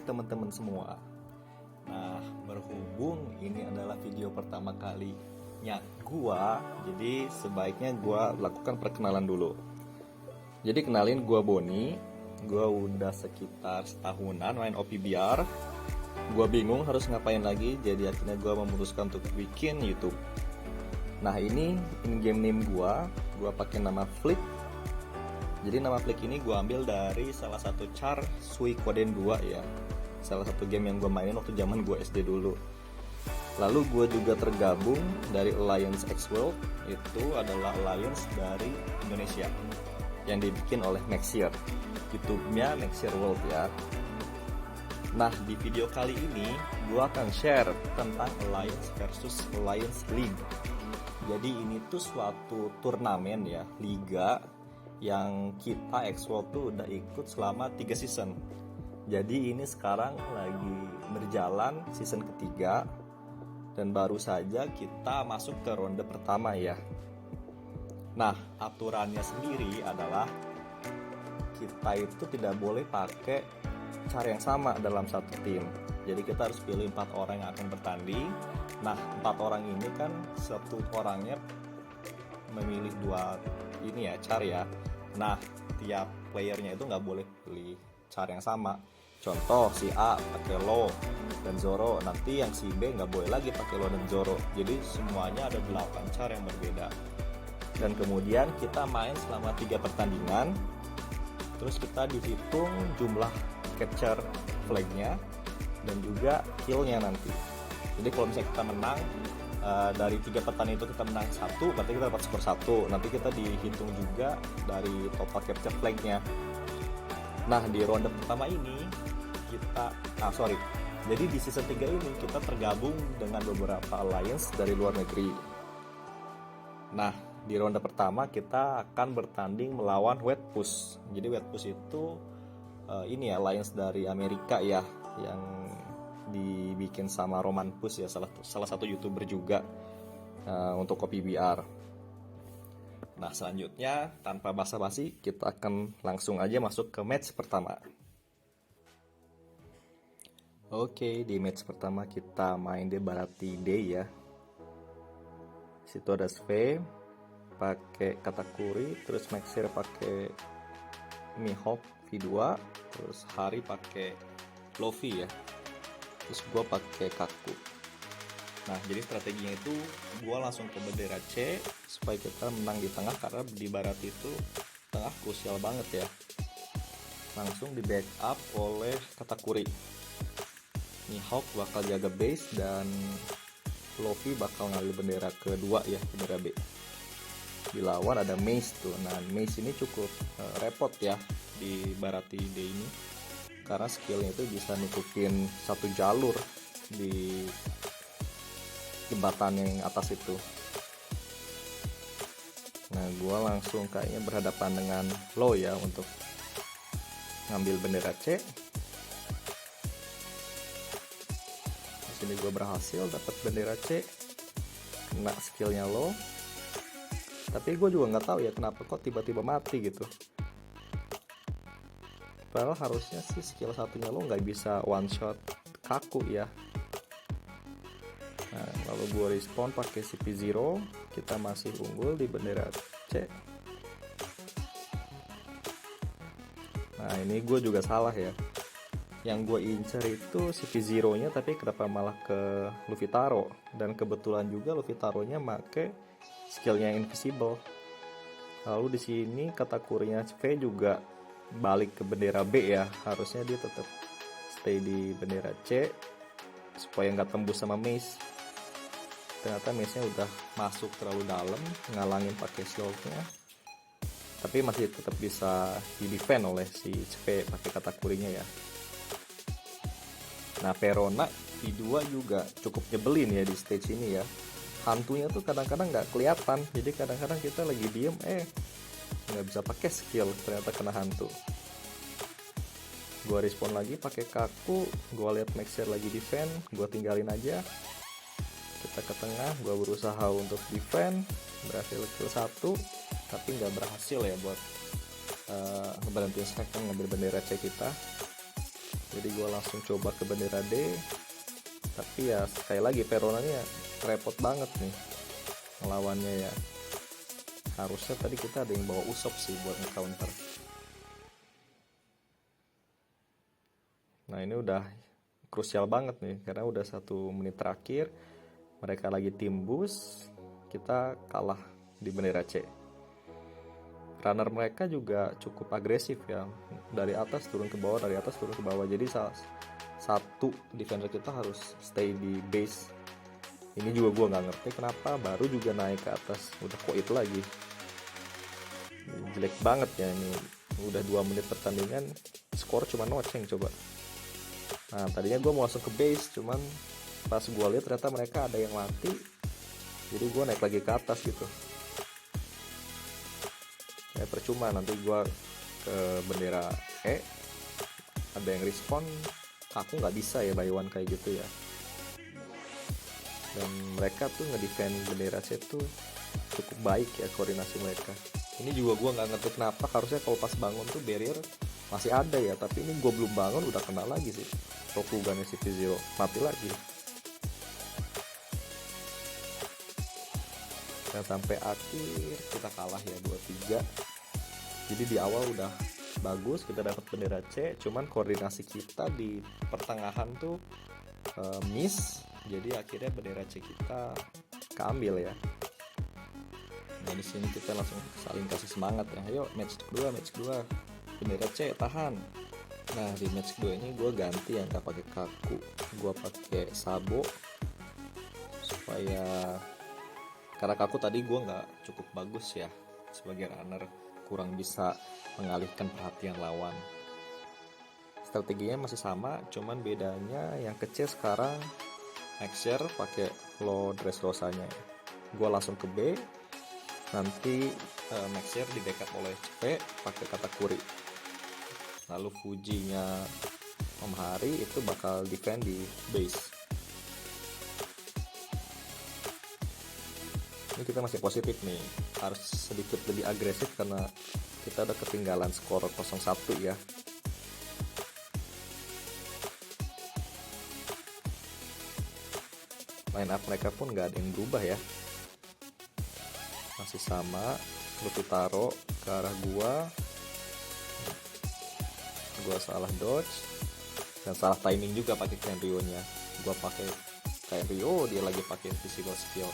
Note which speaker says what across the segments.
Speaker 1: teman-teman semua. Nah, berhubung ini adalah video pertama kalinya gua, jadi sebaiknya gua lakukan perkenalan dulu. Jadi kenalin, gua Boni. Gua udah sekitar setahunan main OPBR. Gua bingung harus ngapain lagi, jadi akhirnya gua memutuskan untuk bikin YouTube. Nah, ini in-game name gua pakai nama Flick. Jadi nama Flick ini gue ambil dari salah satu char Suikoden 2 ya. Salah satu game yang gue mainin waktu zaman gue SD dulu. Lalu gue juga tergabung dari Alliance X World. Itu adalah Alliance dari Indonesia yang dibikin oleh Nexier. YouTube-nya Nexier World ya. Nah, di video kali ini gue akan share tentang Alliance versus Alliance League. Jadi ini tuh suatu turnamen ya, liga yang kita X-World tuh udah ikut selama 3 season. Jadi ini sekarang lagi berjalan season ketiga dan baru saja kita masuk ke ronde pertama ya. Nah, aturannya sendiri adalah kita itu tidak boleh pakai cara yang sama dalam satu tim. Jadi kita harus pilih 4 orang yang akan bertanding. Nah, 4 orang ini kan satu orangnya memilih 2 ini ya, char ya. Nah, tiap playernya itu nggak boleh pilih cara yang sama. Contoh, si A pakai Lo dan Zoro, nanti yang si B nggak boleh lagi pakai Lo dan Zoro. Jadi semuanya ada 8 cara yang berbeda. Dan kemudian kita main selama 3 pertandingan. Terus kita dihitung jumlah capture flagnya dan juga killnya nanti. Jadi kalau misalnya kita menang, dari 3 pertandingan itu kita menang 1, berarti kita dapat skor 1. Nanti kita dihitung juga dari total capture flagnya. Nah, di ronde pertama ini jadi di season 3 ini kita tergabung dengan beberapa alliance dari luar negeri. Nah, di ronde pertama kita akan bertanding melawan Wet Push. Jadi Wet Push itu ini ya, alliance dari Amerika ya, yang dibikin sama Roman Push ya, salah satu YouTuber juga untuk OPBR. Nah, selanjutnya tanpa basa-basi kita akan langsung aja masuk ke match pertama. Oke, di match pertama kita main di Bharati Day ya. Situ ada Sve pakai Katakuri, terus Maxir pakai Mihawk V2, terus Hari pakai Luffy ya. Terus gue pakai Kaku. Nah, jadi strateginya itu gue langsung ke bendera C supaya kita menang di tengah, karena di barat itu tengah krusial banget ya. Langsung di backup oleh Katakuri. Mihawk bakal jaga base dan Luffy bakal ngambil bendera kedua ya, bendera B. Di lawan ada Mace tuh. Nah, Mace ini cukup repot ya di Bharati Day ini, karena skillnya itu bisa nutupin satu jalur di jembatan yang atas itu. Nah, gue langsung kayaknya berhadapan dengan Lo ya untuk ngambil bendera C. Di sini gue berhasil dapat bendera C, kena skillnya Lo. Tapi gue juga nggak tahu ya kenapa kok tiba-tiba mati gitu. Padahal harusnya sih skill satunya Lo nggak bisa one shot Kaku ya. Nah, lalu gue respawn pakai CP0, kita masih unggul di bendera C. Nah, ini gue juga salah ya. Yang gue incer itu CP0 nya, tapi kenapa malah ke Luffy Taro. Dan kebetulan juga Luffy Taro nya make skillnya invisible. Lalu di sini Katakurinya V juga balik ke bendera B ya. Harusnya dia tetap stay di bendera C supaya nggak tembus sama Mace. Ternyata Mace-nya udah masuk terlalu dalam, ngalangin pakai shieldnya. Tapi masih tetap bisa di defend oleh si V pakai Katakurinya ya. Nah, Perona V2 juga cukup nyebelin ya di stage ini ya. Hantunya tuh kadang-kadang nggak kelihatan, jadi kadang-kadang kita lagi diem nggak bisa pakai skill, ternyata kena hantu. Gua respawn lagi pakai Kaku, gua lihat Maxer lagi defend, gua tinggalin aja. Kita ke tengah, gua berusaha untuk defend, berhasil kill 1, tapi nggak berhasil ya buat ngeberhentiin second ngambil bendera C kita. Jadi gue langsung coba ke bendera D, tapi ya sekali lagi Peronanya repot banget nih melawannya ya. Harusnya tadi kita ada yang bawa Usop sih buat nge-counter. Nah ini udah krusial banget nih, karena udah 1 menit terakhir, mereka lagi timbus, kita kalah di bendera C. Runner mereka juga cukup agresif ya, dari atas turun ke bawah, dari atas turun ke bawah. Jadi satu defender kita harus stay di base. Ini juga gue nggak ngerti kenapa baru juga naik ke atas udah koit lagi. Jelek banget ya ini, udah 2 menit pertandingan skor cuma noceng coba. Nah tadinya gue mau langsung ke base, cuman pas gue lihat ternyata mereka ada yang mati, jadi gue naik lagi ke atas gitu. Ya percuma, nanti gue ke bendera E ada yang respon, aku nggak bisa ya buy one kayak gitu ya. Dan mereka tuh ngedefend bendera C tuh cukup baik ya koordinasi mereka. Ini juga gue nggak ngerti kenapa, harusnya kalau pas bangun tuh barrier masih ada ya, tapi ini gue belum bangun udah kena lagi sih Rokugannya CP0, mati lagi. Dan sampai akhir kita kalah ya 2-3. Jadi di awal udah bagus, kita dapat bendera C, cuman koordinasi kita di pertengahan tuh miss. Jadi akhirnya bendera C kita keambil ya. Nah di sini kita langsung saling kasih semangat ya. Ayo match kedua, bendera C tahan. Nah di match kedua ini gue ganti yang gak pakai kaku, gue pakai Sabo supaya, karena kaku tadi gue nggak cukup bagus ya sebagai runner, kurang bisa mengalihkan perhatian lawan. Strateginya masih sama, cuman bedanya yang kecil sekarang Maxer pakai low dress rosanya. Gue langsung ke B, nanti Maxer di backup oleh CP pakai Katakuri. Lalu Fujinya Om Hari itu bakal defend di base. Ini kita masih positif nih, harus sedikit lebih agresif karena kita udah ketinggalan skor 0-1 ya. Line up mereka pun nggak ada yang berubah ya, masih sama. Lututaro ke arah gua salah dodge dan salah timing juga pakai Kenryo nya. Gua pakai Kenryo, dia lagi pakai physical skill.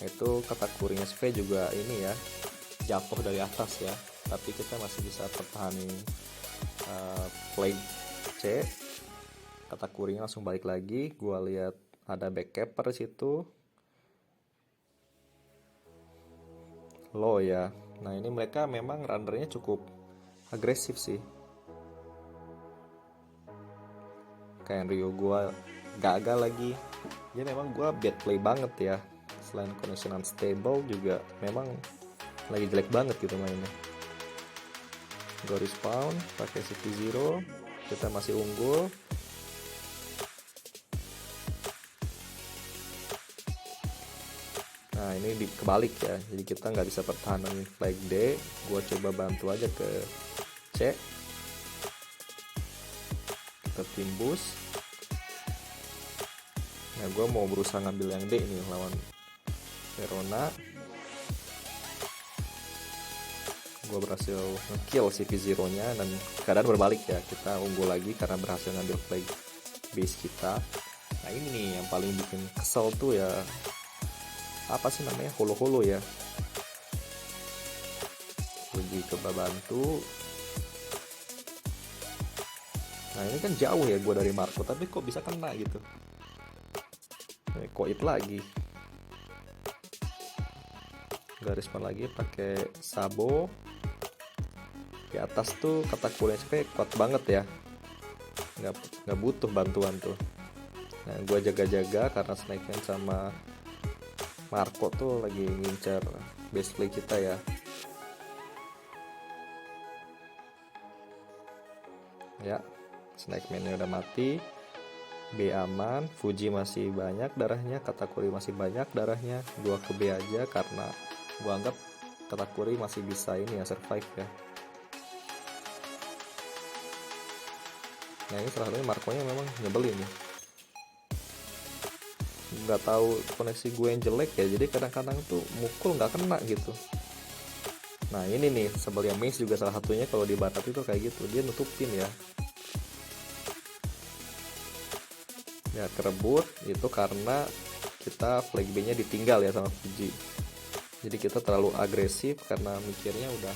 Speaker 1: Itu Katakurinya SV juga ini ya, jatuh dari atas ya, tapi kita masih bisa pertahanin flag C. Katakurinya langsung balik lagi, gua lihat ada backcapper situ low ya. Nah ini mereka memang runnernya cukup agresif sih. Kayak Rio gua gagal lagi, jadi memang gua bad play banget ya. Selain connection unstable juga memang lagi jelek banget gitu mainnya. Gua respawn pakai CP0, kita masih unggul. Nah ini kebalik ya, jadi kita nggak bisa pertahanan flag D. Gua coba bantu aja ke C, kita timbus. Nah gue mau berusaha ngambil yang D nih lawan Verona. Gue berhasil nge-kill CP0 nya dan keadaan berbalik ya, kita unggul lagi karena berhasil ngambil flag base kita. Nah ini nih yang paling bikin kesel tuh ya, apa sih namanya, holo-holo ya. Gue coba bantu. Nah ini kan jauh ya gue dari Marco, tapi kok bisa kena gitu. Koit lagi. Gak respon lagi pakai Sabo. Di atas tuh Katakuri SP kuat banget ya, nggak butuh bantuan tuh. Nah gue jaga-jaga karena Snake Man sama Marco tuh lagi ngincer base play kita ya. Ya, Snake Man-nya udah mati. B aman, Fuji masih banyak darahnya, Katakuri masih banyak darahnya. Gua ke B aja karena gua anggap Katakuri masih bisa ini ya, survive ya. Nah ini salah satunya Marco-nya memang nyebelin nih. Nggak tahu koneksi gue yang jelek ya, jadi kadang-kadang tuh mukul nggak kena gitu. Nah ini nih sebelnya Mace juga salah satunya, kalau di Barat itu kayak gitu, dia nutupin ya. Ya kerebut itu karena kita flag B-nya ditinggal ya sama Fuji. Jadi kita terlalu agresif karena mikirnya udah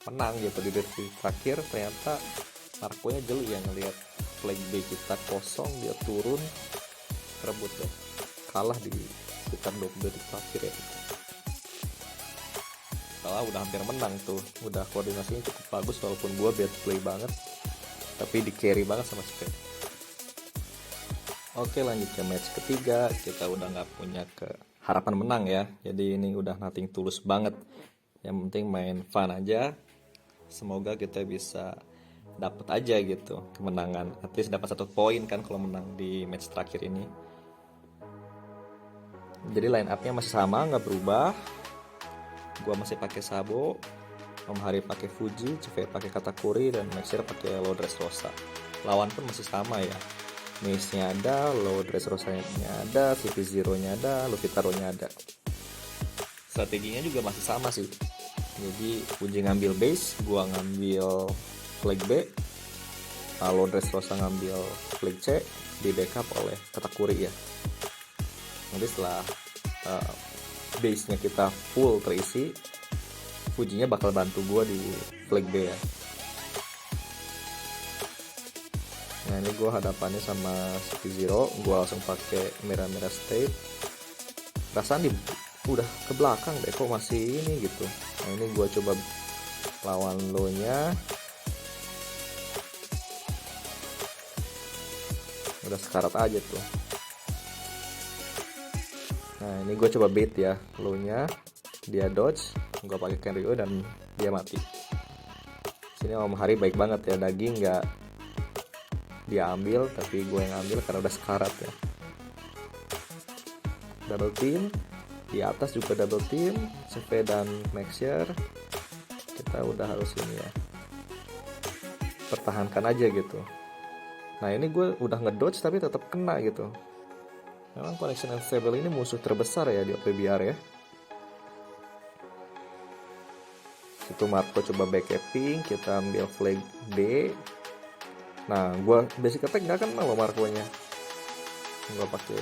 Speaker 1: menang gitu di detik terakhir, ternyata Marco-nya jeli ya ngelihat flag B kita kosong, dia turun kerebut deh. Kalah di sekitar 20 detik terakhir ya. Setelah udah hampir menang tuh, udah koordinasinya cukup bagus walaupun gua bad play banget, tapi di carry banget sama Spade. Oke lanjut ke match ketiga, kita udah nggak punya harapan menang ya, jadi ini udah nothing tulus banget, yang penting main fun aja, semoga kita bisa dapat aja gitu kemenangan, at least dapat 1 poin kan kalau menang di match terakhir ini. Jadi line up nya masih sama, nggak berubah, gua masih pakai Sabo, Om Hari pakai Fuji, CV pakai Katakuri, dan Maxer pakai Low Dressrosa. Lawan pun masih sama ya, Mace-nya ada, Low Dressrosa-nya ada, CP0-nya ada, Lufitaro-nya ada. Strateginya juga masih sama sih. Jadi Fuji ngambil base, gua ngambil flag B, Low Dressrosa ngambil flag C, di backup oleh Katakuri ya. Nanti setelah base-nya kita full terisi, Fujinya bakal bantu gua di flag B ya. Nah ini gue hadapannya sama CP0, gue langsung pakai merah-merah state. Perasaan udah ke belakang deh, kok masih ini gitu. Nah ini gue coba lawan low nya, udah sekarat aja tuh. Nah ini gue coba bait ya low nya, dia dodge, gue pakai Kenryo dan dia mati. Sini Om Hari baik banget ya, daging nggak dia ambil tapi gue yang ambil karena udah sekarat ya. Double team di atas juga, double team CV dan Maxer, kita udah harus ini ya, pertahankan aja gitu. Nah ini gue udah ngedodge tapi tetap kena gitu. Memang Connection Unstable ini musuh terbesar ya di OPBR ya. Situ Marco coba backcapping, kita ambil flag B. Nah gue basic attack nggak kena loh Marco nya, gue pakai